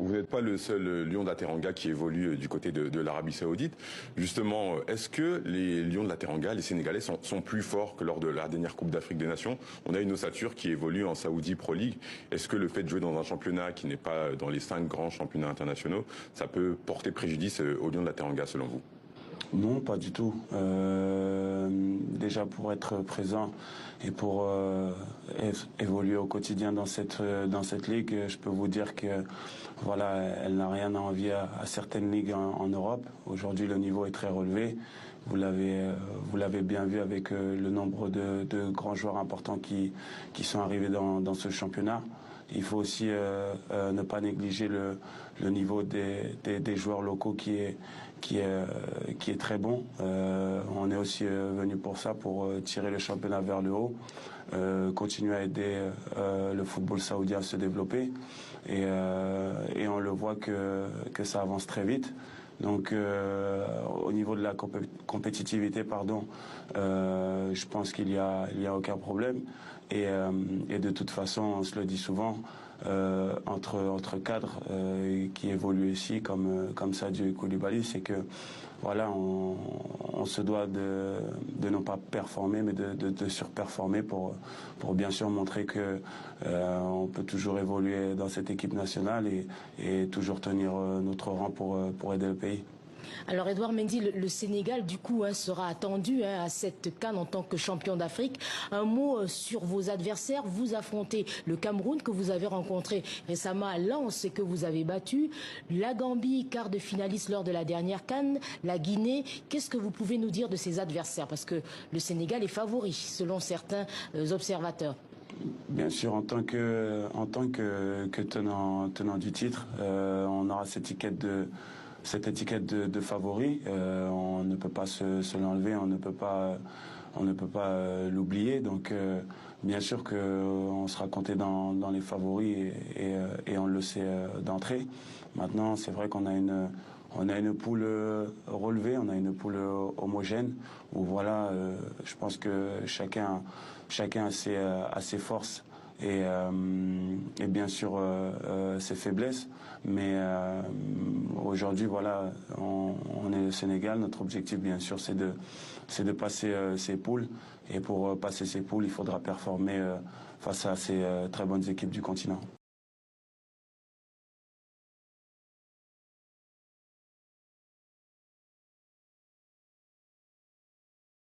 Vous n'êtes pas le seul Lion de la Teranga qui évolue du côté de l'Arabie Saoudite. Justement, est-ce que les Lions de la Teranga, les Sénégalais, sont plus forts que lors de la dernière Coupe d'Afrique des Nations? On a une ossature qui évolue en Saoudi Pro League. Est-ce que le fait de jouer dans un championnat qui n'est pas dans les 5 grands championnats internationaux, ça peut porter préjudice aux Lions de la Teranga, selon vous? Non, pas du tout. Déjà pour être présent et pour évoluer au quotidien dans cette ligue, je peux vous dire que voilà, elle n'a rien à envier à certaines ligues en Europe. Aujourd'hui, le niveau est très relevé. Vous l'avez bien vu avec le nombre de grands joueurs importants qui sont arrivés dans ce championnat. Il faut aussi ne pas négliger le niveau des joueurs locaux qui est très bon. On est aussi venu pour ça, pour tirer le championnat vers le haut, continuer à aider le football saoudien à se développer. Et on le voit que ça avance très vite. Donc au niveau de la compétitivité, je pense qu'il y a aucun problème. Et de toute façon, on se le dit souvent, entre cadres qui évoluent ici, comme Sadio Koulibaly, c'est que voilà, on se doit de non pas performer, mais de surperformer pour bien sûr montrer que on peut toujours évoluer dans cette équipe nationale et toujours tenir notre rang pour aider le pays. Alors Edouard Mendy, le Sénégal du coup sera attendu à cette CAN en tant que champion d'Afrique. Un mot sur vos adversaires. Vous affrontez le Cameroun que vous avez rencontré récemment à Lens et que vous avez battu. La Gambie, quart de finaliste lors de la dernière CAN. La Guinée. Qu'est-ce que vous pouvez nous dire de ces adversaires? Parce que le Sénégal est favori selon certains observateurs. Bien sûr, en tant que tenant du titre, on aura cette étiquette de favori. On ne peut pas se l'enlever, on ne peut pas l'oublier. Donc bien sûr qu'on sera compté dans les favoris et on le sait d'entrée. Maintenant, c'est vrai qu'on a une poule relevée, on a une poule homogène où voilà, je pense que chacun a ses forces et bien sûr ses faiblesses. Mais aujourd'hui, voilà, on est le Sénégal. Notre objectif, bien sûr, c'est de passer ces poules. Et pour passer ces poules, il faudra performer face à ces très bonnes équipes du continent.